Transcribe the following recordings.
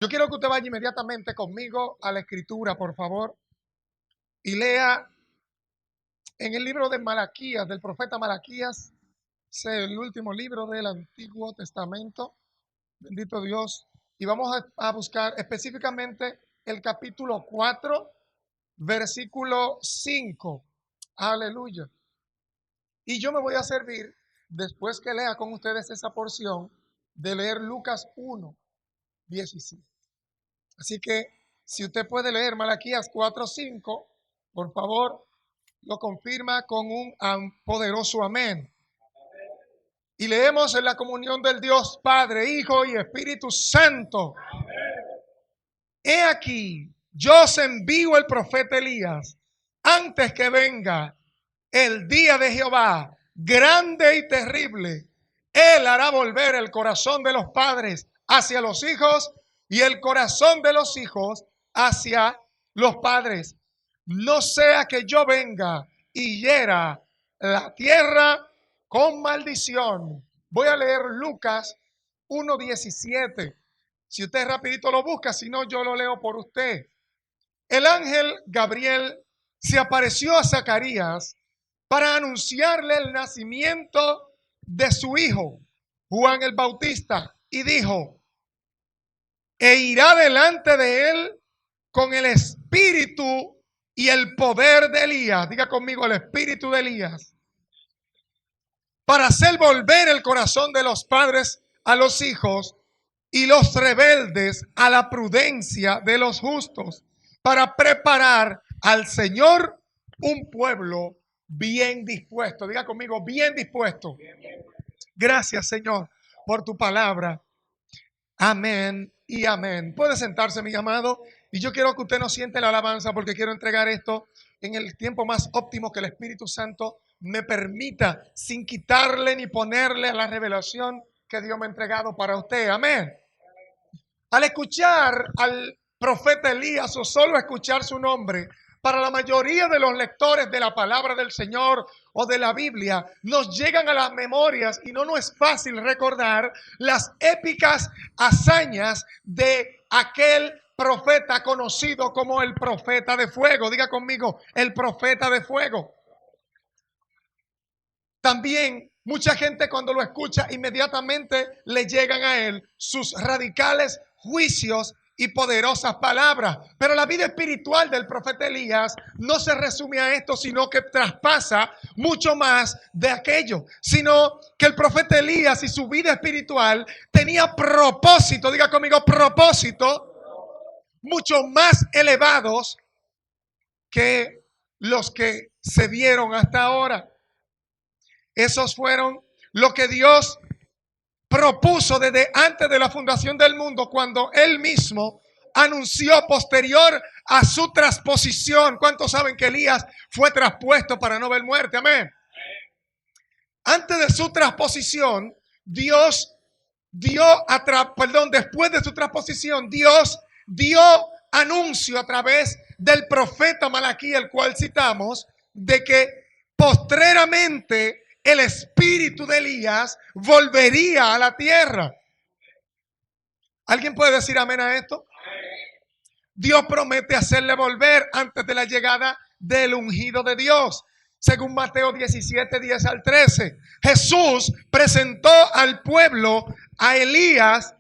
Yo quiero que usted vaya inmediatamente conmigo a la escritura, por favor, y lea en el libro de Malaquías, del profeta Malaquías, es el último libro del Antiguo Testamento, bendito Dios, y vamos a buscar específicamente el capítulo 4, versículo 5. Aleluya. Y yo me voy a servir, después que lea con ustedes esa porción, de leer Lucas 1, 17. Así que si usted puede leer Malaquías 4:5, por favor, lo confirma con un poderoso amén. Y leemos en la comunión del Dios Padre, Hijo y Espíritu Santo. He aquí, yo os envío el profeta Elías antes que venga el día de Jehová, grande y terrible. Él hará volver el corazón de los padres hacia los hijos y el corazón de los hijos hacia los padres. No sea que yo venga y hiera la tierra con maldición. Voy a leer Lucas 1:17. Si usted rapidito lo busca, si no, yo lo leo por usted. El ángel Gabriel se apareció a Zacarías para anunciarle el nacimiento de su hijo, Juan el Bautista, y dijo, e irá delante de él con el espíritu y el poder de Elías. Diga conmigo, el espíritu de Elías, para hacer volver el corazón de los padres a los hijos y los rebeldes a la prudencia de los justos, para preparar al Señor un pueblo bien dispuesto. Diga conmigo, bien dispuesto. Gracias, Señor, por tu palabra. Amén y amén. Puede sentarse, mi amado, y yo quiero que usted no siente la alabanza porque quiero entregar esto en el tiempo más óptimo que el Espíritu Santo me permita, sin quitarle ni ponerle a la revelación que Dios me ha entregado para usted. Amén. Al escuchar al profeta Elías o solo escuchar su nombre, para la mayoría de los lectores de la palabra del Señor o de la Biblia, nos llegan a las memorias y no nos es fácil recordar las épicas hazañas de aquel profeta conocido como el profeta de fuego. Diga conmigo, el profeta de fuego. También mucha gente cuando lo escucha inmediatamente le llegan a él sus radicales juicios y poderosas palabras. Pero la vida espiritual del profeta Elías no se resume a esto, sino que traspasa mucho más de aquello. Sino que el profeta Elías y su vida espiritual tenía propósito, diga conmigo, propósito, mucho más elevados que los que se vieron hasta ahora. Esos fueron lo que Dios propuso desde antes de la fundación del mundo, cuando Él mismo anunció posterior a su transposición. ¿Cuántos saben que Elías fue traspuesto para no ver muerte? Amén. Antes de su transposición, después de su transposición, Dios dio anuncio a través del profeta Malaquías, el cual citamos, de que postreramente el espíritu de Elías volvería a la tierra. ¿Alguien puede decir amén a esto? Dios promete hacerle volver antes de la llegada del ungido de Dios. Según Mateo 17, 10 al 13, Jesús presentó al pueblo a Elías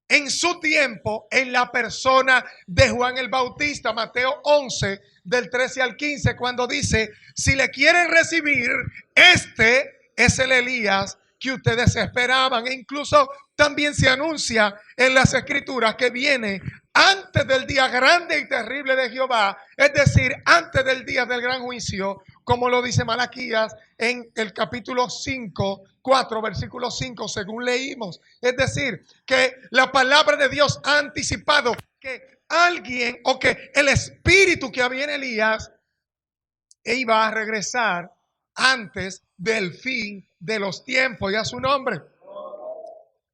en su tiempo en la persona de Juan el Bautista. Mateo 11, del 13 al 15, cuando dice, si le quieren recibir, este es el Elías que ustedes esperaban. E incluso también se anuncia en las escrituras que viene antes del día grande y terrible de Jehová, es decir, antes del día del gran juicio, como lo dice Malaquías en el capítulo 5, 4, versículo 5, según leímos. Es decir, que la palabra de Dios ha anticipado que alguien o que el espíritu que había en Elías iba a regresar antes del fin de los tiempos, y a su nombre.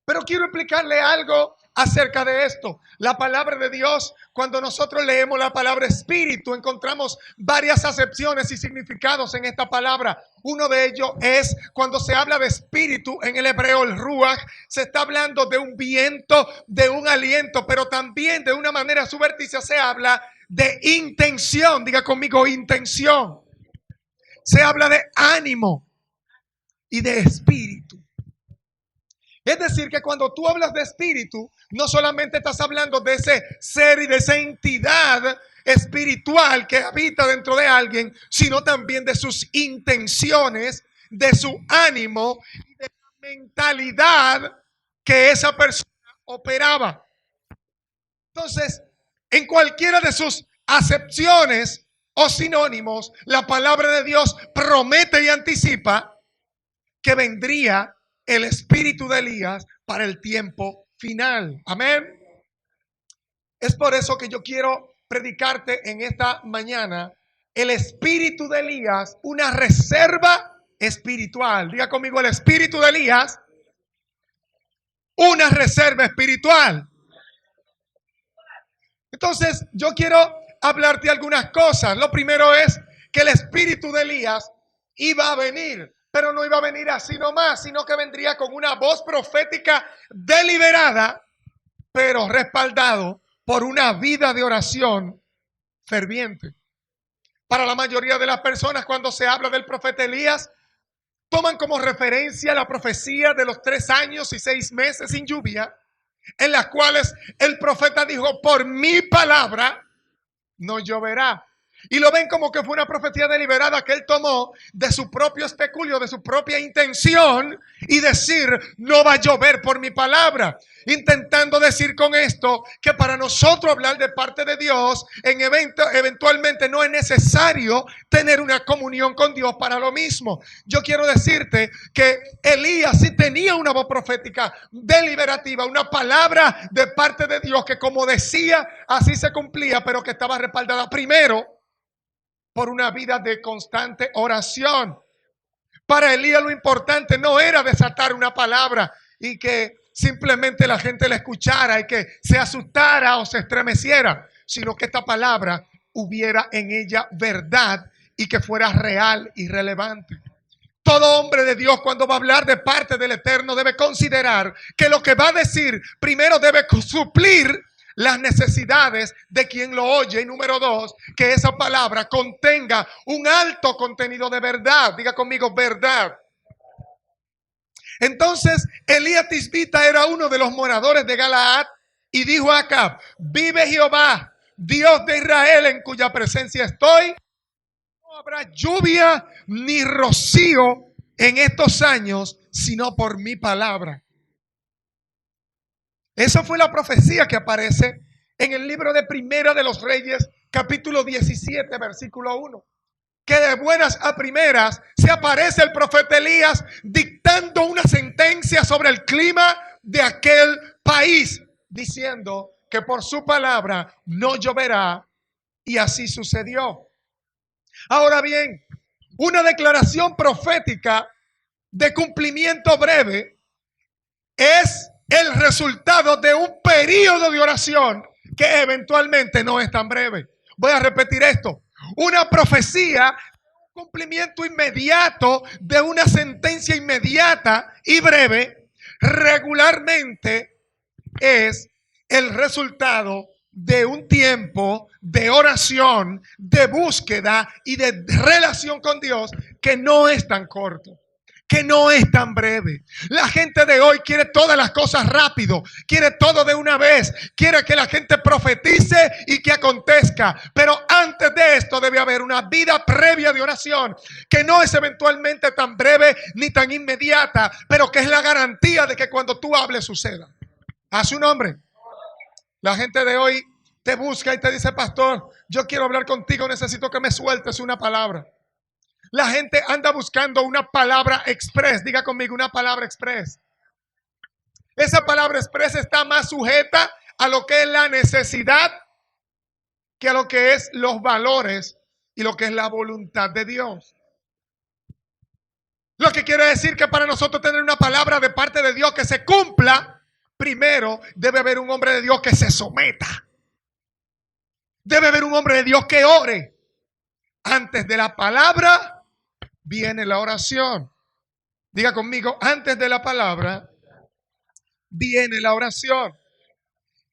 Pero quiero explicarle algo acerca de esto. La palabra de Dios, cuando nosotros leemos la palabra espíritu, encontramos varias acepciones y significados en esta palabra. Uno de ellos es cuando se habla de espíritu en el hebreo, el ruach, se está hablando de un viento, de un aliento, pero también de una manera suberticia se habla de intención. Diga conmigo, intención. Se habla de ánimo y de espíritu. Es decir, que cuando tú hablas de espíritu, no solamente estás hablando de ese ser y de esa entidad espiritual que habita dentro de alguien, sino también de sus intenciones, de su ánimo y de la mentalidad que esa persona operaba. Entonces, en cualquiera de sus acepciones o sinónimos, la palabra de Dios promete y anticipa que vendría el espíritu de Elías para el tiempo final. Amén. Es por eso que yo quiero predicarte en esta mañana el espíritu de Elías, una reserva espiritual. Diga conmigo, el espíritu de Elías, una reserva espiritual. Entonces, yo quiero hablarte algunas cosas. Lo primero es que el espíritu de Elías iba a venir. Pero no iba a venir así nomás, sino que vendría con una voz profética deliberada, pero respaldado por una vida de oración ferviente. Para la mayoría de las personas, cuando se habla del profeta Elías, toman como referencia la profecía de los 3 años y 6 meses sin lluvia, en las cuales el profeta dijo, por mi palabra no lloverá. Y lo ven como que fue una profecía deliberada que él tomó de su propio especulio, de su propia intención y decir, no va a llover por mi palabra. Intentando decir con esto que para nosotros hablar de parte de Dios, eventualmente no es necesario tener una comunión con Dios para lo mismo. Yo quiero decirte que Elías sí tenía una voz profética deliberativa, una palabra de parte de Dios que como decía, así se cumplía, pero que estaba respaldada primero por una vida de constante oración. Para Elías lo importante no era desatar una palabra y que simplemente la gente la escuchara y que se asustara o se estremeciera, sino que esta palabra hubiera en ella verdad y que fuera real y relevante. Todo hombre de Dios, cuando va a hablar de parte del Eterno, debe considerar que lo que va a decir primero debe suplir las necesidades de quien lo oye. Y número 2, que esa palabra contenga un alto contenido de verdad. Diga conmigo, verdad. Entonces, Elías Tisbita era uno de los moradores de Galaad y dijo a Acab, vive Jehová, Dios de Israel, en cuya presencia estoy. No habrá lluvia ni rocío en estos años, sino por mi palabra. Esa fue la profecía que aparece en el libro de Primera de los Reyes, capítulo 17, versículo 1. Que de buenas a primeras se aparece el profeta Elías dictando una sentencia sobre el clima de aquel país, diciendo que por su palabra no lloverá, y así sucedió. Ahora bien, una declaración profética de cumplimiento breve es el resultado de un periodo de oración que eventualmente no es tan breve. Voy a repetir esto. Una profecía, un cumplimiento inmediato de una sentencia inmediata y breve, regularmente es el resultado de un tiempo de oración, de búsqueda y de relación con Dios que no es tan corto, que no es tan breve. La gente de hoy quiere todas las cosas rápido, quiere todo de una vez, quiere que la gente profetice y que acontezca. Pero antes de esto debe haber una vida previa de oración, que no es eventualmente tan breve ni tan inmediata, pero que es la garantía de que cuando tú hables suceda. A su nombre. La gente de hoy te busca y te dice, pastor, yo quiero hablar contigo, necesito que me sueltes una palabra. La gente anda buscando una palabra express. Diga conmigo, una palabra express. Esa palabra express está más sujeta a lo que es la necesidad que a lo que es los valores y lo que es la voluntad de Dios. Lo que quiere decir que para nosotros tener una palabra de parte de Dios que se cumpla, primero debe haber un hombre de Dios que se someta. Debe haber un hombre de Dios que ore. Antes de la palabra viene la oración. Diga conmigo, antes de la palabra viene la oración.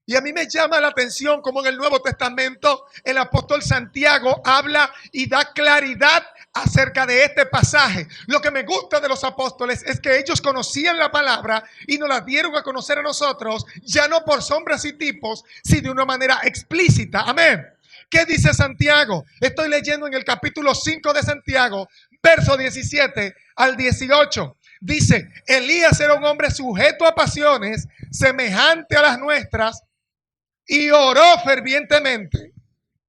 Y a mí me llama la atención como en el Nuevo Testamento el apóstol Santiago habla y da claridad acerca de este pasaje. Lo que me gusta de los apóstoles es que ellos conocían la palabra y nos la dieron a conocer a nosotros, ya no por sombras y tipos, sino de una manera explícita. Amén. ¿Qué dice Santiago? Estoy leyendo en el capítulo 5 de Santiago, verso 17 al 18. Dice, Elías era un hombre sujeto a pasiones, semejante a las nuestras, y oró fervientemente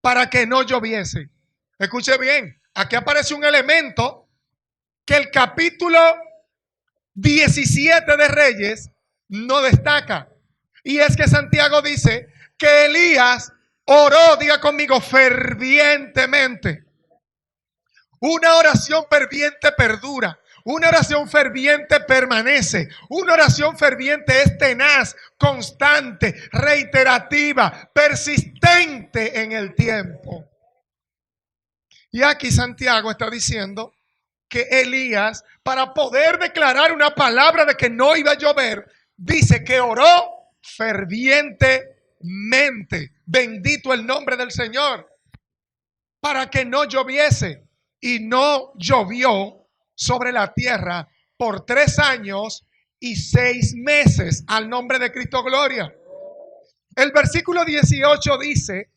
para que no lloviese. Escuche bien, aquí aparece un elemento que el capítulo 17 de Reyes no destaca. Y es que Santiago dice que Elías oró, diga conmigo, fervientemente. Una oración ferviente perdura. Una oración ferviente permanece. Una oración ferviente es tenaz, constante, reiterativa, persistente en el tiempo. Y aquí Santiago está diciendo que Elías, para poder declarar una palabra de que no iba a llover, dice que oró fervientemente. Bendito el nombre del Señor. Para que no lloviese. Y no llovió sobre la tierra por 3 años y 6 meses al nombre de Cristo gloria. El versículo 18 dice,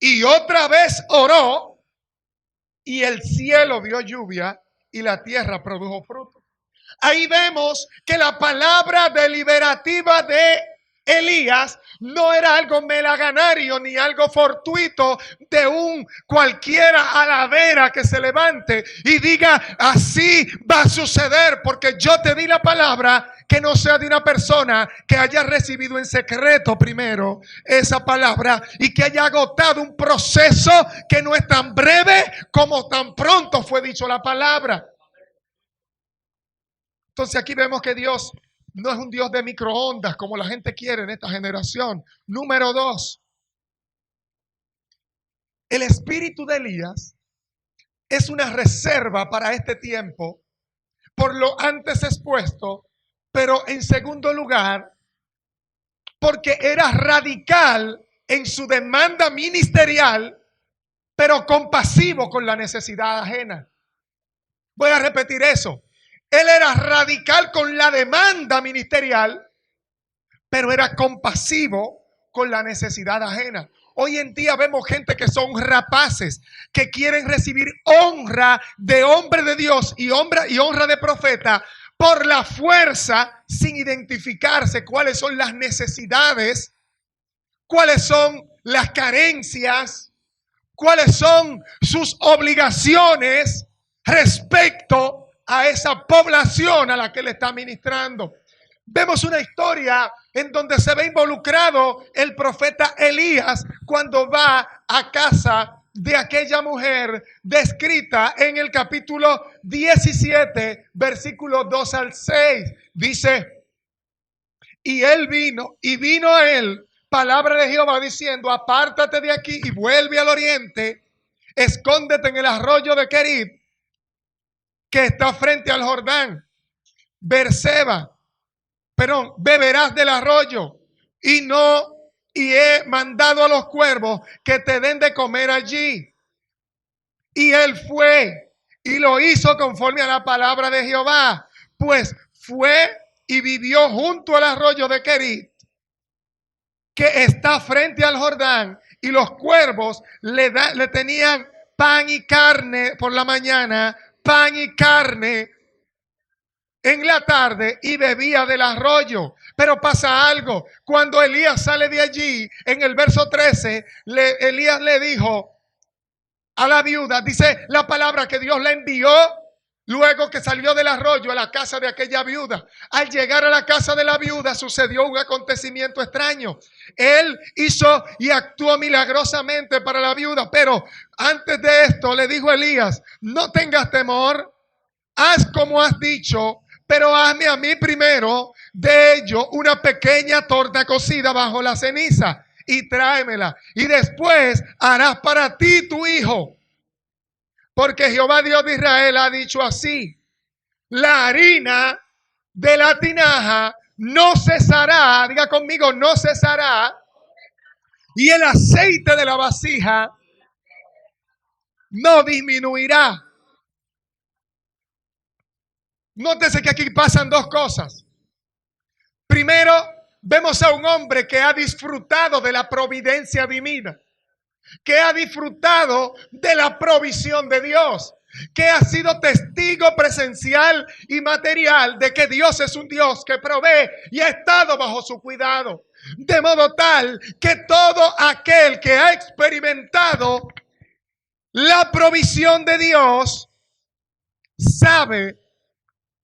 y otra vez oró y el cielo dio lluvia y la tierra produjo fruto. Ahí vemos que la palabra deliberativa de Elías no era algo melaganario ni algo fortuito de un cualquiera a la vera que se levante y diga así va a suceder porque yo te di la palabra, que no sea de una persona que haya recibido en secreto primero esa palabra y que haya agotado un proceso que no es tan breve como tan pronto fue dicho la palabra. Entonces aquí vemos que Dios no es un Dios de microondas como la gente quiere en esta generación. Número 2, el espíritu de Elías es una reserva para este tiempo por lo antes expuesto, pero en segundo lugar, porque era radical en su demanda ministerial, pero compasivo con la necesidad ajena. Voy a repetir eso. Él era radical con la demanda ministerial, pero era compasivo con la necesidad ajena. Hoy en día vemos gente que son rapaces, que quieren recibir honra de hombre de Dios y honra de profeta por la fuerza, sin identificarse cuáles son las necesidades, cuáles son las carencias, cuáles son sus obligaciones respecto a esa población a la que le está ministrando. Vemos una historia en donde se ve involucrado el profeta Elías cuando va a casa de aquella mujer descrita en el capítulo 17, versículos 2 al 6. Dice, y vino a él palabra de Jehová diciendo, apártate de aquí y vuelve al oriente, escóndete en el arroyo de Querit, que está frente al Jordán, beberás del arroyo, y he mandado a los cuervos que te den de comer allí. Y él fue y lo hizo conforme a la palabra de Jehová, pues fue y vivió junto al arroyo de Querit, que está frente al Jordán, y los cuervos le tenían pan y carne por la mañana, pan y carne en la tarde, y bebía del arroyo. Pero pasa algo. Cuando Elías sale de allí, en el verso 13, Elías le dijo a la viuda, dice la palabra que Dios la envió luego que salió del arroyo a la casa de aquella viuda. Al llegar a la casa de la viuda sucedió un acontecimiento extraño. Él hizo y actuó milagrosamente para la viuda, pero antes de esto le dijo a Elías, no tengas temor, haz como has dicho, Pero hazme a mí primero de ello una pequeña torta cocida bajo la ceniza y tráemela. Y después harás para ti tu hijo. Porque Jehová Dios de Israel ha dicho así: la harina de la tinaja no cesará, diga conmigo, no cesará, y el aceite de la vasija no disminuirá. Nótese que aquí pasan dos cosas. Primero, vemos a un hombre que ha disfrutado de la providencia divina, que ha disfrutado de la provisión de Dios, que ha sido testigo presencial y material de que Dios es un Dios que provee y ha estado bajo su cuidado. De modo tal que todo aquel que ha experimentado la provisión de Dios sabe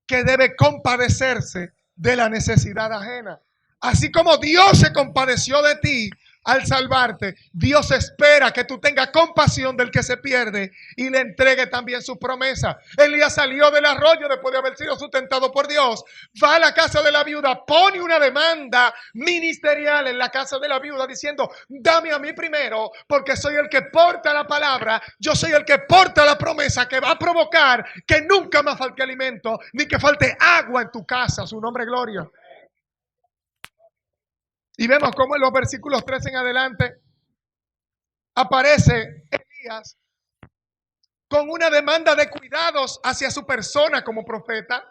que debe compadecerse de la necesidad ajena. Así como Dios se compadeció de ti al salvarte, Dios espera que tú tengas compasión del que se pierde y le entregue también su promesa. Elías salió del arroyo después de haber sido sustentado por Dios, va a la casa de la viuda, pone una demanda ministerial en la casa de la viuda diciendo: dame a mí primero, porque soy el que porta la palabra, yo soy el que porta la promesa que va a provocar que nunca más falte alimento, ni que falte agua en tu casa. Su nombre, gloria. Y vemos cómo en los versículos 3 en adelante aparece Elías con una demanda de cuidados hacia su persona como profeta,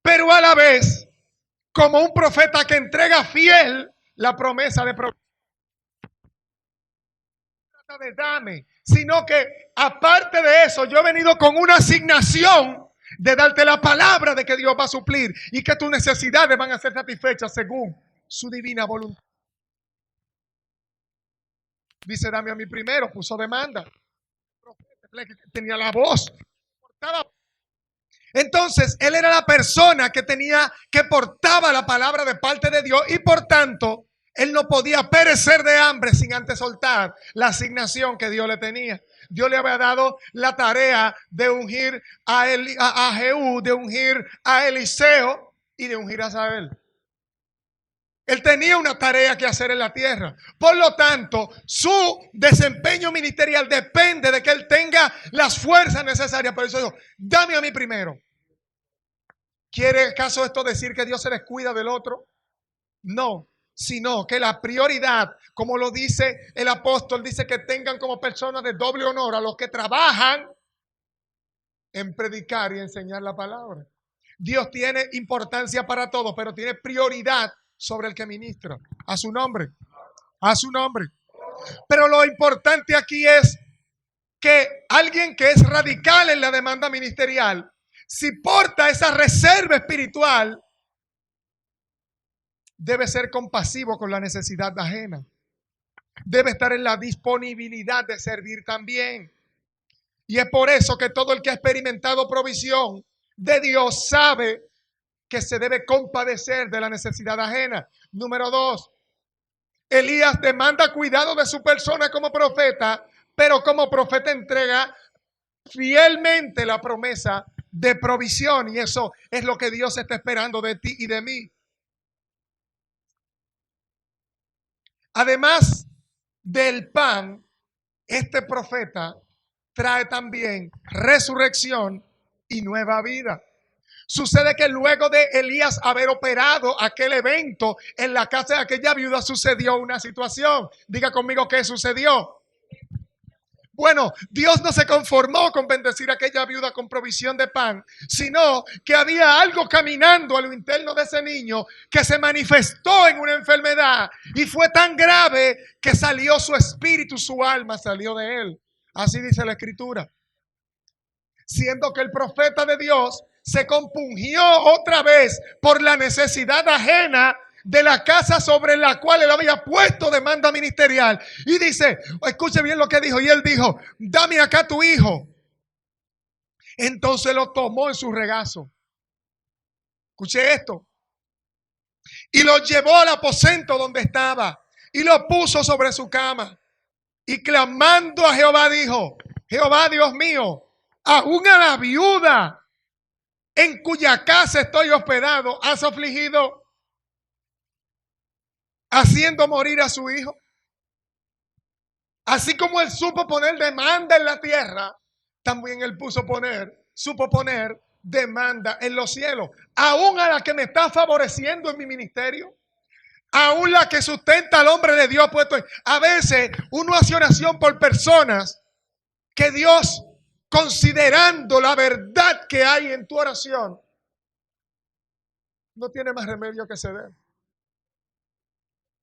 pero a la vez como un profeta que entrega fiel la promesa de provisión. No trata de dame, sino que aparte de eso, yo he venido con una asignación de darte la palabra de que Dios va a suplir y que tus necesidades van a ser satisfechas según su divina voluntad. Dice: dame a mí primero, puso demanda. Tenía la voz. Entonces, él era la persona que portaba la palabra de parte de Dios y por tanto, él no podía perecer de hambre sin antes soltar la asignación que Dios le tenía. Dios le había dado la tarea de ungir a Jehú, de ungir a Eliseo y de ungir a Saúl. Él tenía una tarea que hacer en la tierra. Por lo tanto, su desempeño ministerial depende de que él tenga las fuerzas necesarias. Por eso dijo: dame a mí primero. ¿Quiere acaso esto decir que Dios se descuida del otro? No, sino que la prioridad, como lo dice el apóstol, dice que tengan como personas de doble honor a los que trabajan en predicar y enseñar la palabra. Dios tiene importancia para todos, pero tiene prioridad sobre el que ministra. A su nombre. A su nombre. Pero lo importante aquí es que alguien que es radical en la demanda ministerial, si porta esa reserva espiritual, debe ser compasivo con la necesidad ajena. Debe estar en la disponibilidad de servir también. Y es por eso que todo el que ha experimentado provisión de Dios sabe que se debe compadecer de la necesidad ajena. Número 2, Elías demanda cuidado de su persona como profeta, pero como profeta entrega fielmente la promesa de provisión. Y eso es lo que Dios está esperando de ti y de mí. Además del pan, este profeta trae también resurrección y nueva vida. Sucede que luego de Elías haber operado aquel evento en la casa de aquella viuda, sucedió una situación. Diga conmigo, ¿qué sucedió? Bueno, Dios no se conformó con bendecir a aquella viuda con provisión de pan, sino que había algo caminando a lo interno de ese niño que se manifestó en una enfermedad y fue tan grave que salió su espíritu, su alma salió de él. Así dice la Escritura. Siendo que el profeta de Dios se compungió otra vez por la necesidad ajena de la casa sobre la cual él había puesto demanda ministerial. Y dice, escuche bien lo que dijo, y él dijo: dame acá tu hijo. Entonces lo tomó en su regazo. Escuche esto. Y lo llevó al aposento donde estaba y lo puso sobre su cama. Y clamando a Jehová dijo: Jehová Dios mío, aún a la viuda en cuya casa estoy hospedado, has afligido, haciendo morir a su hijo. Así como él supo poner demanda en la tierra, también él supo poner demanda en los cielos. Aún a la que me está favoreciendo en mi ministerio, aún la que sustenta al hombre de Dios puesto. A veces uno hace oración por personas que Dios, considerando la verdad que hay en tu oración, no tiene más remedio que ceder.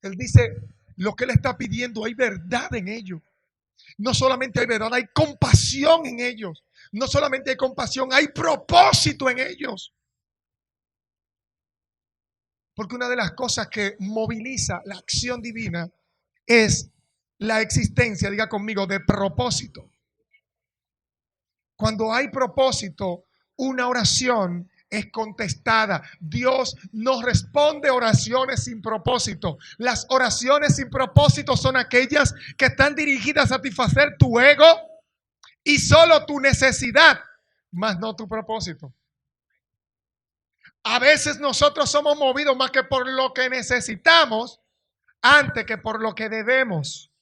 Él dice, lo que él está pidiendo, hay verdad en ello. No solamente hay verdad, hay compasión en ellos. No solamente hay compasión, hay propósito en ellos. Porque una de las cosas que moviliza la acción divina es la existencia, diga conmigo, de propósito. Cuando hay propósito, una oración es contestada. Dios no responde oraciones sin propósito. Las oraciones sin propósito son aquellas que están dirigidas a satisfacer tu ego y solo tu necesidad, más no tu propósito. A veces nosotros somos movidos más que por lo que necesitamos, antes que por lo que debemos.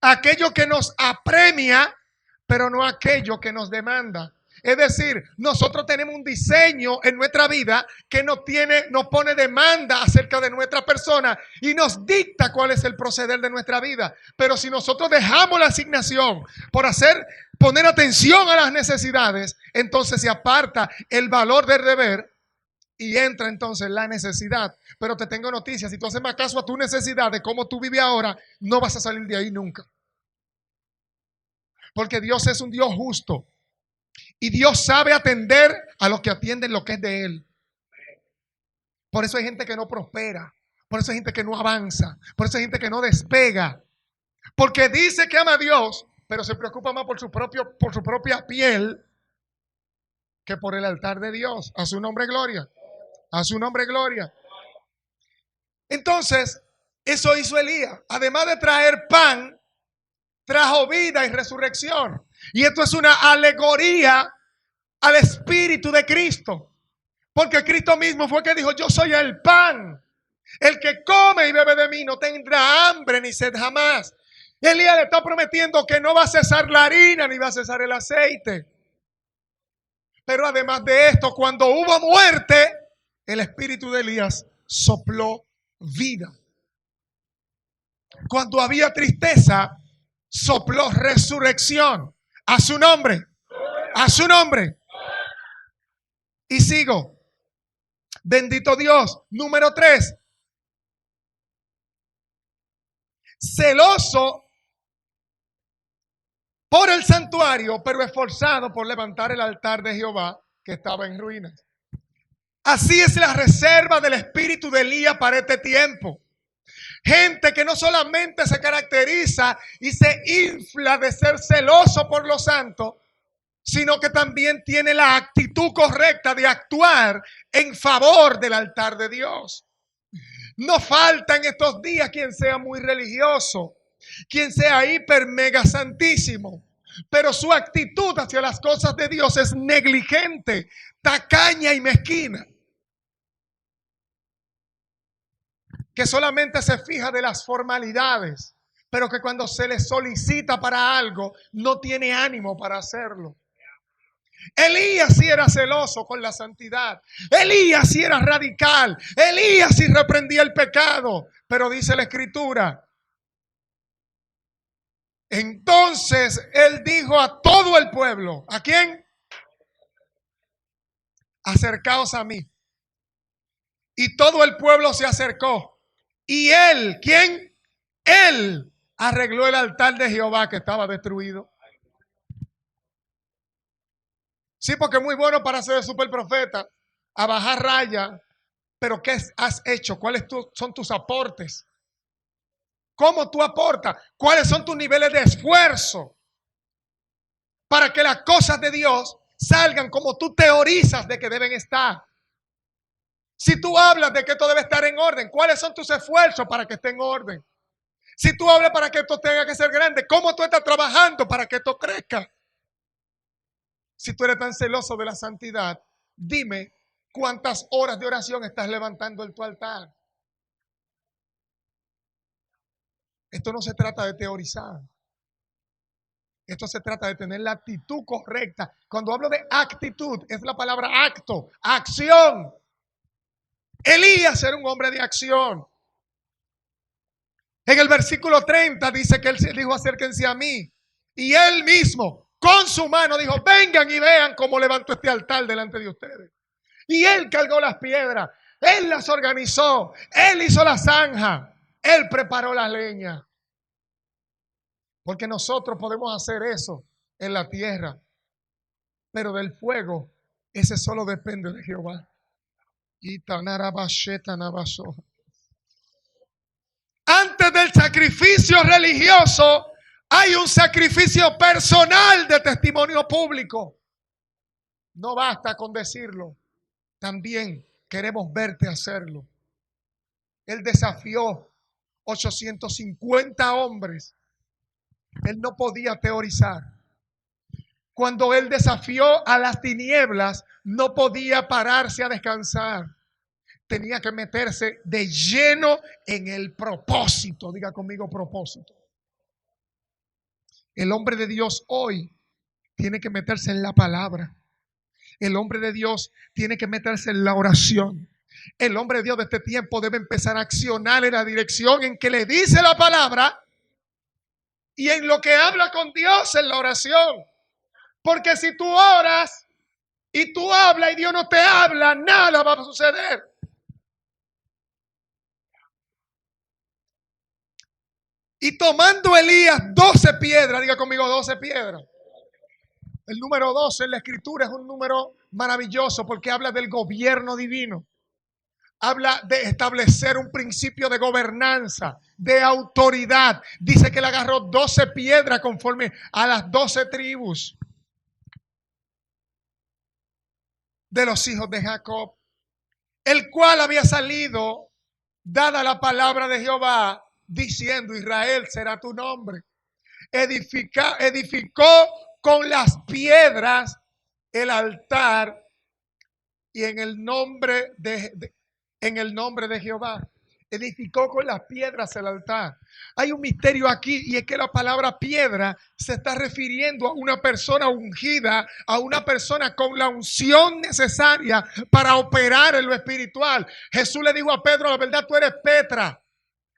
Aquello que nos apremia, pero no aquello que nos demanda. Es decir, nosotros tenemos un diseño en nuestra vida que nos pone demanda acerca de nuestra persona y nos dicta cuál es el proceder de nuestra vida. Pero si nosotros dejamos la asignación por poner atención a las necesidades, entonces se aparta el valor del deber y entra entonces la necesidad. Pero te tengo noticias, si tú haces más caso a tu necesidad de cómo tú vives ahora, no vas a salir de ahí nunca. Porque Dios es un Dios justo. Y Dios sabe atender a los que atienden lo que es de Él. Por eso hay gente que no prospera. Por eso hay gente que no avanza. Por eso hay gente que no despega. Porque dice que ama a Dios, pero se preocupa más por su propia piel que por el altar de Dios. A su nombre gloria. A su nombre gloria. Entonces, eso hizo Elías. Además de traer pan, trajo vida y resurrección. Y esto es una alegoría al Espíritu de Cristo. Porque Cristo mismo fue que dijo, yo soy el pan. El que come y bebe de mí no tendrá hambre ni sed jamás. Elías le está prometiendo que no va a cesar la harina ni va a cesar el aceite. Pero además de esto, cuando hubo muerte, el espíritu de Elías sopló vida. Cuando había tristeza, sopló resurrección. A su nombre. A su nombre. Y sigo. Bendito Dios. Número 3. Celoso por el santuario, pero esforzado por levantar el altar de Jehová que estaba en ruinas. Así es la reserva del espíritu de Elías para este tiempo. Gente que no solamente se caracteriza y se infla de ser celoso por los santos, sino que también tiene la actitud correcta de actuar en favor del altar de Dios. No falta en estos días quien sea muy religioso, quien sea hiper mega santísimo, pero su actitud hacia las cosas de Dios es negligente, tacaña y mezquina. Que solamente se fija de las formalidades, pero que cuando se le solicita para algo, no tiene ánimo para hacerlo. Elías sí era celoso con la santidad. Elías sí era radical. Elías sí reprendía el pecado. Pero dice la escritura, entonces él dijo a todo el pueblo, ¿a quién? Acercaos a mí. Y todo el pueblo se acercó. Y él, ¿quién? Él arregló el altar de Jehová que estaba destruido. Sí, porque es muy bueno para ser super profeta, a bajar raya, pero ¿qué has hecho? ¿Cuáles son tus aportes? ¿Cómo tú aportas? ¿Cuáles son tus niveles de esfuerzo para que las cosas de Dios salgan como tú teorizas de que deben estar? Si tú hablas de que esto debe estar en orden, ¿cuáles son tus esfuerzos para que esté en orden? Si tú hablas para que esto tenga que ser grande, ¿cómo tú estás trabajando para que esto crezca? Si tú eres tan celoso de la santidad, Dime cuántas horas de oración estás levantando en tu altar. Esto no se trata de teorizar. Esto se trata de tener la actitud correcta. Cuando hablo de actitud, es la palabra acto, acción. Elías era un hombre de acción. En el versículo 30 dice que él se dijo: acérquense a mí. Y él mismo, con su mano, dijo: vengan y vean cómo levanto este altar delante de ustedes. Y él cargó las piedras, él las organizó, él hizo la zanja, él preparó la leña. Porque nosotros podemos hacer eso en la tierra, pero del fuego, ese solo depende de Jehová. Antes del sacrificio religioso, hay un sacrificio personal de testimonio público. No basta con decirlo, también queremos verte hacerlo. Él desafió 850 hombres. Él no podía teorizar. Cuando él desafió a las tinieblas, no podía pararse a descansar. Tenía que meterse de lleno en el propósito. Diga conmigo: propósito. El hombre de Dios hoy tiene que meterse en la palabra. El hombre de Dios tiene que meterse en la oración. El hombre de Dios de este tiempo debe empezar a accionar en la dirección en que le dice la palabra y en lo que habla con Dios en la oración. Porque si tú oras y tú hablas y Dios no te habla, nada va a suceder. Y tomando Elías 12 piedras, diga conmigo: 12 piedras. El número 12 en la escritura es un número maravilloso porque habla del gobierno divino. Habla de establecer un principio de gobernanza, de autoridad. Dice que él agarró 12 piedras conforme a las 12 tribus de los hijos de Jacob, el cual había salido, dada la palabra de Jehová, diciendo: Israel será tu nombre. Edificó con las piedras el altar y en el nombre de Jehová. Edificó con las piedras el altar. Hay un misterio aquí, y es que la palabra piedra se está refiriendo a una persona ungida, a una persona con la unción necesaria para operar en lo espiritual. Jesús le dijo a Pedro: la verdad, tú eres Petra.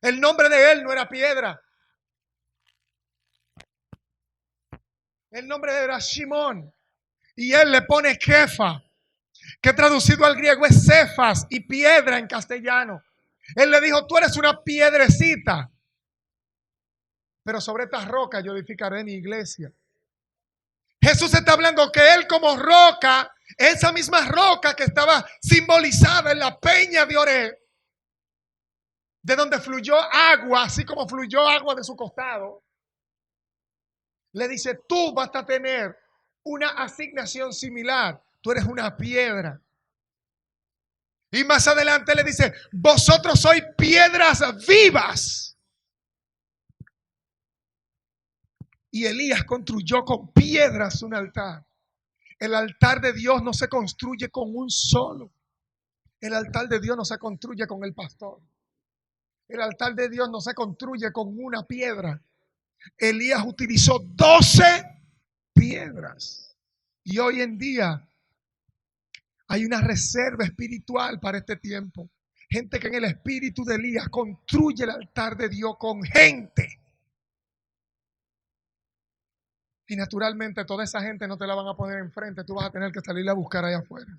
El nombre de él no era piedra. El nombre de él era Simón. Y él le pone Kefa, que traducido al griego es Cefas, y piedra en castellano. Él le dijo: tú eres una piedrecita, pero sobre estas rocas yo edificaré mi iglesia. Jesús está hablando que él, como roca, esa misma roca que estaba simbolizada en la peña de Oreb, de donde fluyó agua, así como fluyó agua de su costado, le dice: tú vas a tener una asignación similar. Tú eres una piedra. Y más adelante le dice: vosotros sois piedras vivas. Y Elías construyó con piedras un altar. El altar de Dios no se construye con un solo. El altar de Dios no se construye con el pastor. El altar de Dios no se construye con una piedra. Elías utilizó 12 piedras. Y hoy en día hay una reserva espiritual para este tiempo. Gente que en el espíritu de Elías construye el altar de Dios con gente. Y naturalmente toda esa gente no te la van a poner enfrente. Tú vas a tener que salirla a buscar allá afuera.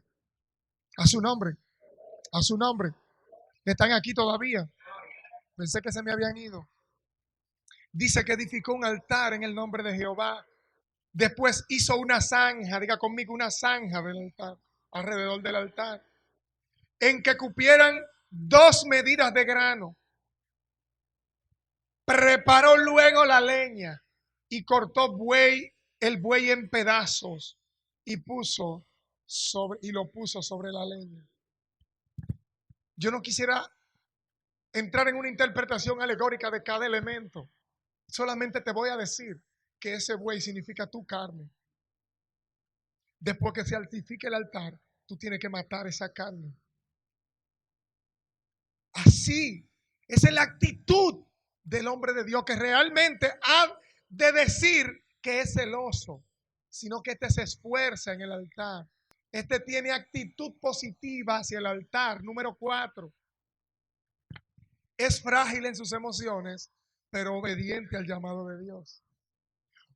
A su nombre. A su nombre. Están aquí todavía. Pensé que se me habían ido. Dice que edificó un altar en el nombre de Jehová. Después hizo una zanja. Diga conmigo: una zanja del altar. Alrededor del altar. En que cupieran 2 medidas de grano. Preparó luego la leña y cortó el buey en pedazos y lo puso sobre la leña. Yo no quisiera entrar en una interpretación alegórica de cada elemento. Solamente te voy a decir que ese buey significa tu carne. Después que se altifique el altar, tú tienes que matar esa carne. Así, esa es la actitud del hombre de Dios, que realmente ha de decir que es celoso, sino que este se esfuerza en el altar. Este tiene actitud positiva hacia el altar. Número 4, es frágil en sus emociones, pero obediente al llamado de Dios.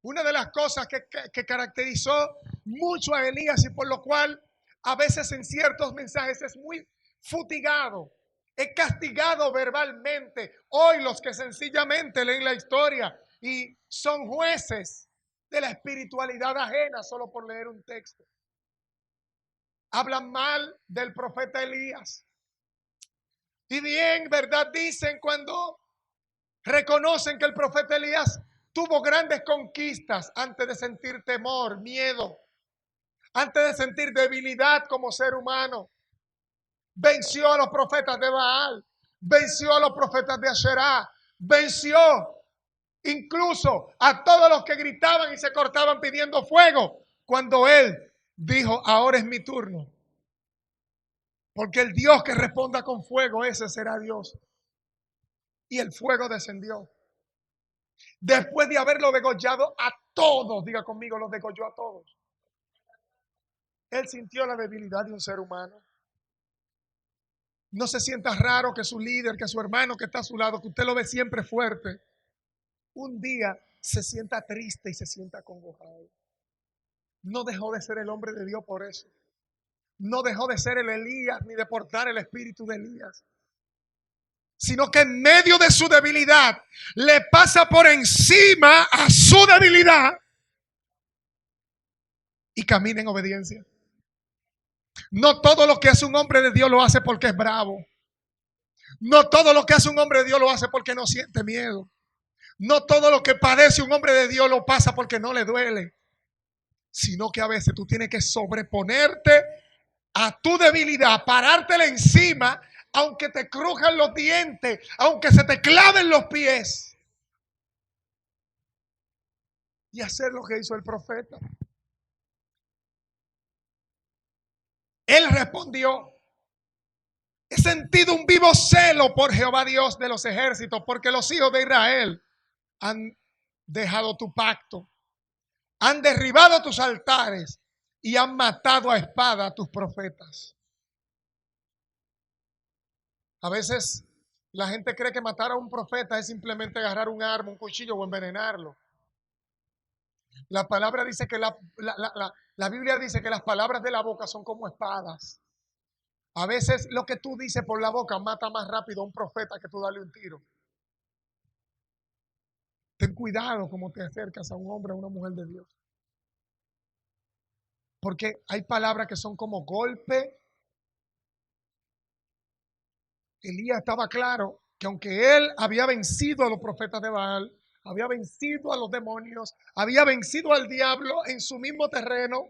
Una de las cosas que caracterizó mucho a Elías y por lo cual a veces en ciertos mensajes es muy futigado, es castigado verbalmente. Hoy los que sencillamente leen la historia y son jueces de la espiritualidad ajena solo por leer un texto, hablan mal del profeta Elías. Y bien, ¿verdad? Dicen cuando reconocen que el profeta Elías tuvo grandes conquistas antes de sentir temor, miedo, antes de sentir debilidad como ser humano. Venció a los profetas de Baal, venció a los profetas de Asherá, venció incluso a todos los que gritaban y se cortaban pidiendo fuego, cuando él dijo: ahora es mi turno. Porque el Dios que responda con fuego, ese será Dios. Y el fuego descendió. Después de haberlo degollado a todos, diga conmigo, los degolló a todos. Él sintió la debilidad de un ser humano. No se sienta raro que su líder, que su hermano que está a su lado, que usted lo ve siempre fuerte, un día se sienta triste y se sienta acongojado. No dejó de ser el hombre de Dios por eso. No dejó de ser el Elías ni de portar el espíritu de Elías, sino que en medio de su debilidad le pasa por encima a su debilidad y camina en obediencia. No todo lo que hace un hombre de Dios lo hace porque es bravo. No todo lo que hace un hombre de Dios lo hace porque no siente miedo. No todo lo que padece un hombre de Dios lo pasa porque no le duele. Sino que a veces tú tienes que sobreponerte a tu debilidad, parártela encima, aunque te crujan los dientes, aunque se te claven los pies. Y hacer lo que hizo el profeta. Él respondió: he sentido un vivo celo por Jehová Dios de los ejércitos, porque los hijos de Israel han dejado tu pacto, han derribado tus altares y han matado a espada a tus profetas. A veces la gente cree que matar a un profeta es simplemente agarrar un arma, un cuchillo o envenenarlo. La palabra dice que la Biblia dice que las palabras de la boca son como espadas. A veces lo que tú dices por la boca mata más rápido a un profeta que tú darle un tiro. Ten cuidado como te acercas a un hombre o a una mujer de Dios. Porque hay palabras que son como golpe. Elías estaba claro que aunque él había vencido a los profetas de Baal, había vencido a los demonios, había vencido al diablo en su mismo terreno,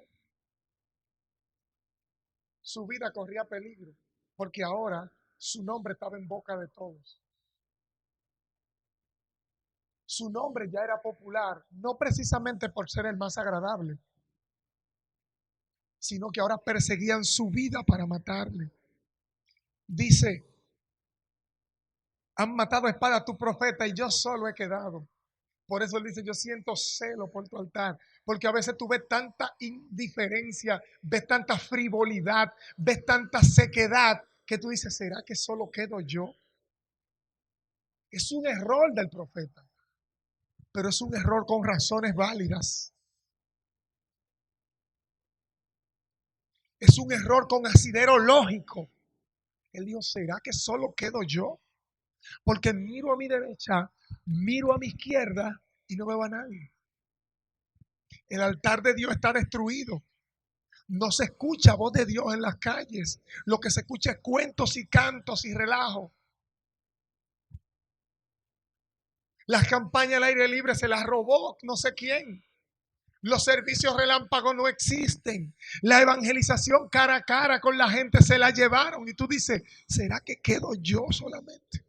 su vida corría peligro, porque ahora su nombre estaba en boca de todos. Su nombre ya era popular, no precisamente por ser el más agradable, sino que ahora perseguían su vida para matarle. Dice: han matado a espada a tu profeta y yo solo he quedado. Por eso él dice: yo siento celo por tu altar. Porque a veces tú ves tanta indiferencia, ves tanta frivolidad, ves tanta sequedad, que tú dices: ¿será que solo quedo yo? Es un error del profeta, pero es un error con razones válidas. Es un error con asidero lógico. Él dijo: ¿será que solo quedo yo? Porque miro a mi derecha, miro a mi izquierda y no veo a nadie. El altar de Dios está destruido. No se escucha voz de Dios en las calles. Lo que se escucha es cuentos y cantos y relajo. Las campañas al aire libre se las robó no sé quién. Los servicios relámpagos no existen. La evangelización cara a cara con la gente se la llevaron. Y tú dices: ¿será que quedo yo solamente?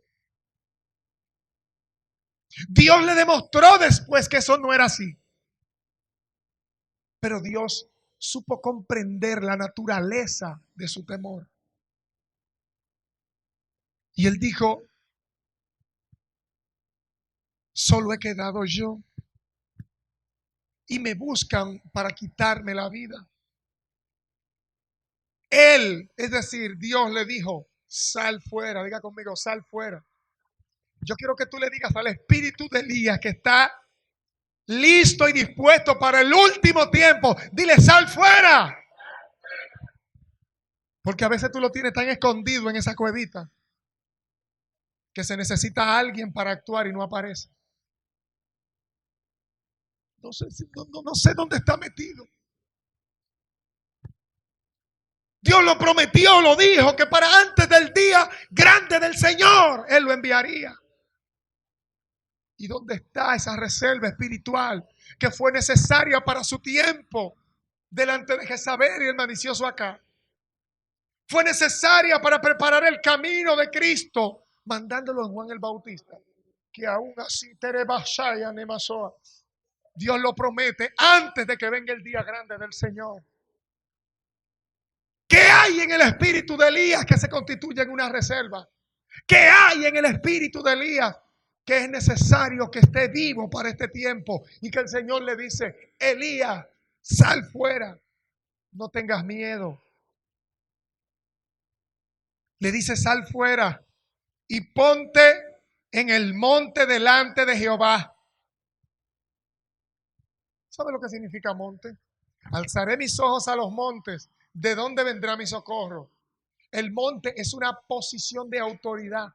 Dios le demostró después que eso no era así. Pero Dios supo comprender la naturaleza de su temor. Y él dijo, solo he quedado yo y me buscan para quitarme la vida. Él, es decir, Dios le dijo, sal fuera. Diga conmigo, sal fuera. Yo quiero que tú le digas al espíritu de Elías que está listo y dispuesto para el último tiempo. Dile, sal fuera. Porque a veces tú lo tienes tan escondido en esa cuevita que se necesita a alguien para actuar y no aparece. No sé, no sé dónde está metido. Dios lo prometió, lo dijo, que para antes del día grande del Señor, Él lo enviaría. ¿Y dónde está esa reserva espiritual que fue necesaria para su tiempo delante de Jezabel y el malicioso Acab? Fue necesaria para preparar el camino de Cristo, mandándolo en Juan el Bautista, que aún así Dios lo promete antes de que venga el día grande del Señor. ¿Qué hay en el espíritu de Elías que se constituye en una reserva? ¿Qué hay en el espíritu de Elías que es necesario que esté vivo para este tiempo? Y que el Señor le dice, Elías, sal fuera, no tengas miedo. Le dice, sal fuera y ponte en el monte delante de Jehová. ¿Sabe lo que significa monte? Alzaré mis ojos a los montes. ¿De dónde vendrá mi socorro? El monte es una posición de autoridad.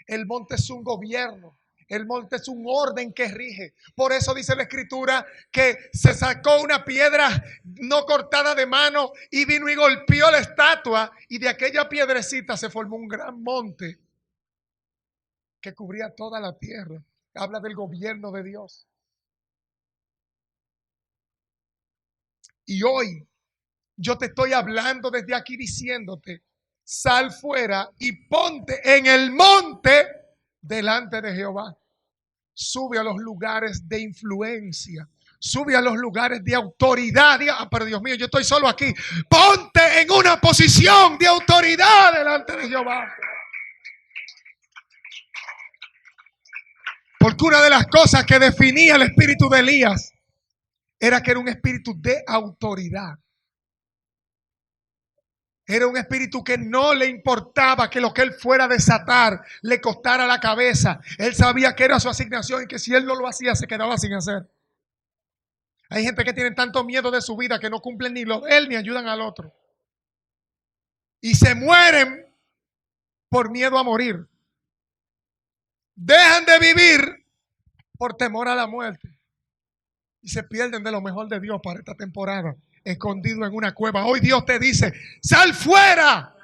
El monte es un gobierno. El monte es un orden que rige. Por eso dice la Escritura que se sacó una piedra no cortada de mano y vino y golpeó la estatua, y de aquella piedrecita se formó un gran monte que cubría toda la tierra. Habla del gobierno de Dios. Y hoy yo te estoy hablando desde aquí diciéndote, sal fuera y ponte en el monte delante de Jehová. Sube a los lugares de influencia. Sube a los lugares de autoridad. Diga, pero Dios mío, yo estoy solo aquí. Ponte en una posición de autoridad delante de Jehová. Porque una de las cosas que definía el espíritu de Elías era que era un espíritu de autoridad. Era un espíritu que no le importaba que lo que él fuera a desatar le costara la cabeza. Él sabía que era su asignación y que si él no lo hacía se quedaba sin hacer. Hay gente que tiene tanto miedo de su vida que no cumplen ni lo de él ni ayudan al otro. Y se mueren por miedo a morir. Dejan de vivir por temor a la muerte. Y se pierden de lo mejor de Dios para esta temporada, escondido en una cueva. Hoy Dios te dice, sal fuera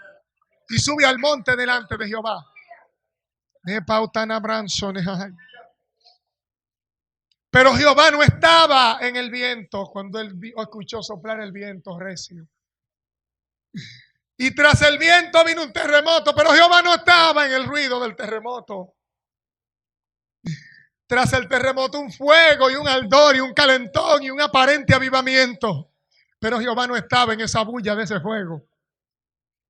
y sube al monte delante de Jehová. Pero Jehová no estaba en el viento cuando él escuchó soplar el viento recio. Y tras el viento vino un terremoto, pero Jehová no estaba en el ruido del terremoto. Tras el terremoto un fuego y un ardor y un calentón y un aparente avivamiento. Pero Jehová no estaba en esa bulla de ese fuego.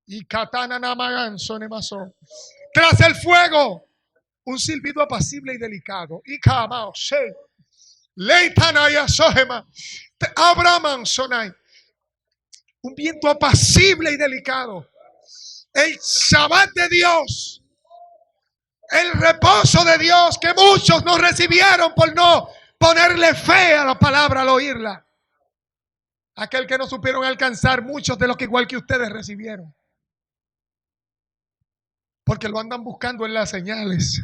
Y katana namaganzo nemasó. Tras el fuego, un silbido apacible y delicado. Y kamao shei. Leitanaya sohema. Abraman sonai. Un viento apacible y delicado. El Shabbat de Dios. El reposo de Dios que muchos no recibieron por no ponerle fe a la palabra al oírla. Aquel que no supieron alcanzar muchos de los que igual que ustedes recibieron. Porque lo andan buscando en las señales.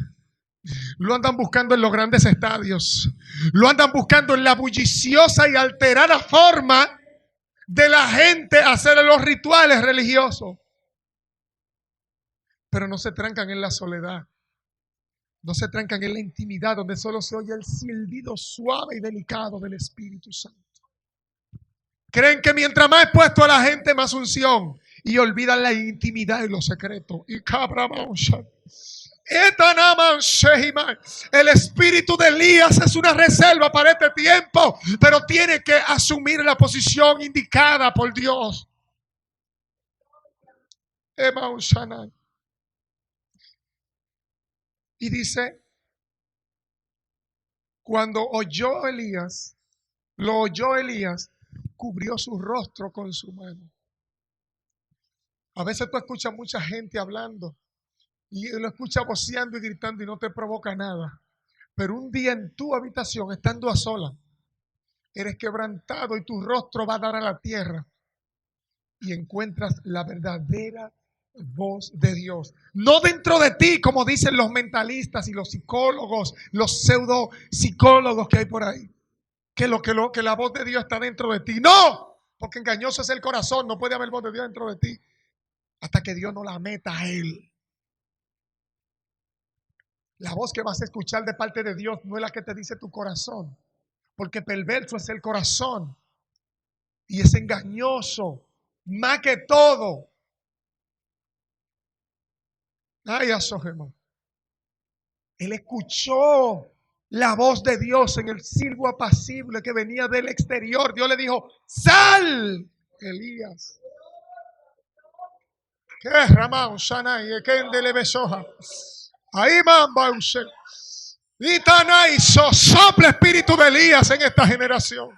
Lo andan buscando en los grandes estadios. Lo andan buscando en la bulliciosa y alterada forma de la gente hacer los rituales religiosos. Pero no se trancan en la soledad. No se trancan en la intimidad donde solo se oye el silbido suave y delicado del Espíritu Santo. Creen que mientras más expuesto a la gente, más unción. Y olvidan la intimidad y los secretos. Y cabra El espíritu de Elías es una reserva para este tiempo, pero tiene que asumir la posición indicada por Dios. Y dice, cuando lo oyó Elías, cubrió su rostro con su mano. A veces tú escuchas mucha gente hablando y lo escuchas voceando y gritando y no te provoca nada. Pero un día en tu habitación, estando a solas, eres quebrantado y tu rostro va a dar a la tierra y encuentras la verdadera voz de Dios. No dentro de ti, como dicen los mentalistas y los psicólogos, los pseudo psicólogos que hay por ahí. Que la voz de Dios está dentro de ti. No, porque engañoso es el corazón. No puede haber voz de Dios dentro de ti hasta que Dios no la meta a él. La voz que vas a escuchar de parte de Dios no es la que te dice tu corazón, porque perverso es el corazón y es engañoso más que todo. Ay, asojema. Él escuchó la voz de Dios en el silbo apacible que venía del exterior. Dios le dijo: sal, Elías. ¿Qué es Ramón Sanay? ¿Qué le besoja? Ahí mamba usted. Y Tanaiso, sopla espíritu de Elías en esta generación.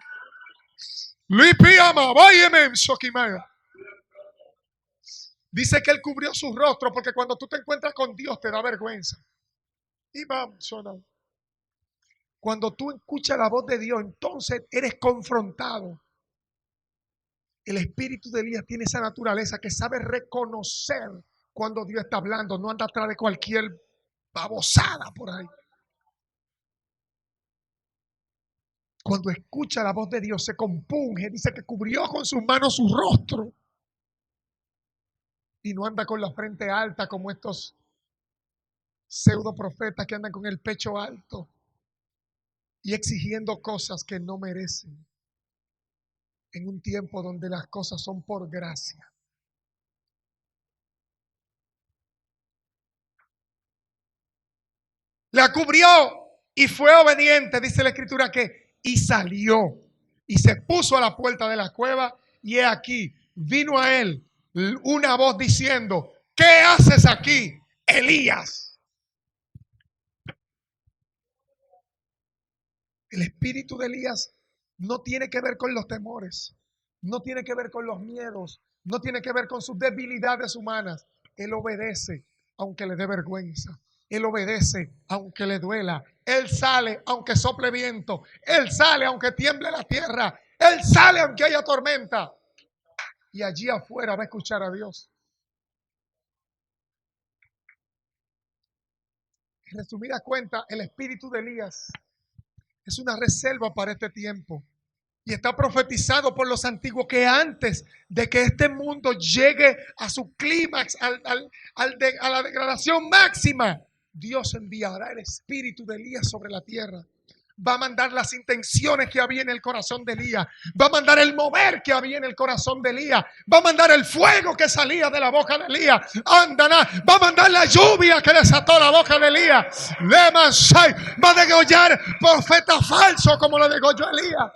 Luis Piama, váyeme, Sokimaya. Dice que él cubrió su rostro porque cuando tú te encuentras con Dios te da vergüenza. Y vamos, cuando tú escuchas la voz de Dios, entonces eres confrontado. El espíritu de Elías tiene esa naturaleza que sabe reconocer cuando Dios está hablando, no anda atrás de cualquier babosada por ahí. Cuando escucha la voz de Dios se compunge, dice que cubrió con sus manos su rostro y no anda con la frente alta como estos pseudo profetas que andan con el pecho alto y exigiendo cosas que no merecen en un tiempo donde las cosas son por gracia. La cubrió y fue obediente, dice la escritura y salió y se puso a la puerta de la cueva y he aquí, vino a él una voz diciendo: ¿qué haces aquí, Elías? El espíritu de Elías no tiene que ver con los temores, no tiene que ver con los miedos, no tiene que ver con sus debilidades humanas. Él obedece aunque le dé vergüenza. Él obedece aunque le duela. Él sale aunque sople viento. Él sale aunque tiemble la tierra. Él sale aunque haya tormenta. Y allí afuera va a escuchar a Dios. En resumida cuenta, el espíritu de Elías es una reserva para este tiempo. Y está profetizado por los antiguos que antes de que este mundo llegue a su clímax, a la degradación máxima, Dios enviará el espíritu de Elías sobre la tierra. Va a mandar las intenciones que había en el corazón de Elías. Va a mandar el mover que había en el corazón de Elías. Va a mandar el fuego que salía de la boca de Elías. Va a mandar la lluvia que desató la boca de Elías. Va a degollar profetas falsos como lo degolló Elías.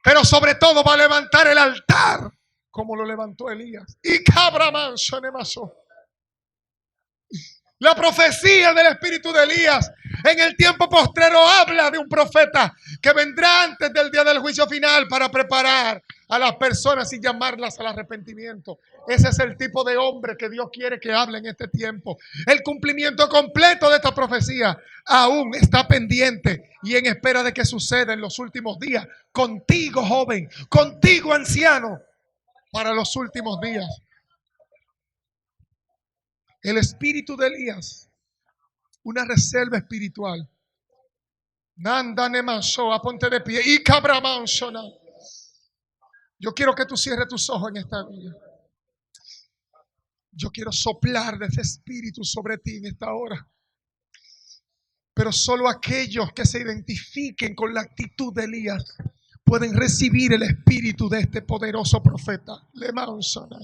Pero sobre todo va a levantar el altar como lo levantó Elías. Y cabra manso nemaso. La profecía del espíritu de Elías en el tiempo postrero habla de un profeta que vendrá antes del día del juicio final para preparar a las personas y llamarlas al arrepentimiento. Ese es el tipo de hombre que Dios quiere que hable en este tiempo. El cumplimiento completo de esta profecía aún está pendiente y en espera de que suceda en los últimos días. Contigo, joven, contigo, anciano, para los últimos días. El espíritu de Elías, una reserva espiritual. Nanda nemaso, aponte de pie. Y cabramansona. Yo quiero que tú cierres tus ojos en esta vida. Yo quiero soplar de ese espíritu sobre ti en esta hora. Pero solo aquellos que se identifiquen con la actitud de Elías pueden recibir el espíritu de este poderoso profeta. Lemansona.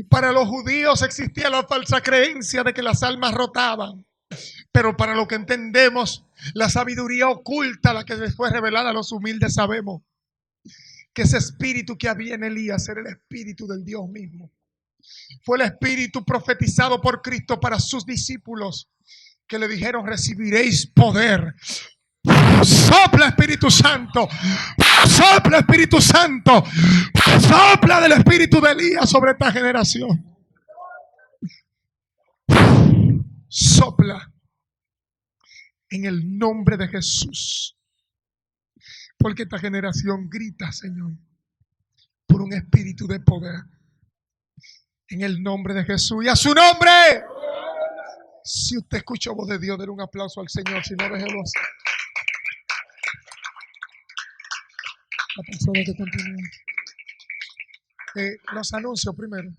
Para los judíos existía la falsa creencia de que las almas rotaban. Pero para lo que entendemos, la sabiduría oculta, la que les fue revelada a los humildes, sabemos que ese espíritu que había en Elías era el espíritu del Dios mismo. Fue el espíritu profetizado por Cristo para sus discípulos, que le dijeron: recibiréis poder. Sopla, Espíritu Santo. Sopla, Espíritu Santo. Sopla del espíritu de Elías sobre esta generación. Sopla en el nombre de Jesús. Porque esta generación grita, Señor, por un espíritu de poder. En el nombre de Jesús y a su nombre. Si usted escuchó voz de Dios, denle un aplauso al Señor. Si no, déjelo así. La persona que continúa. Los anuncios primero.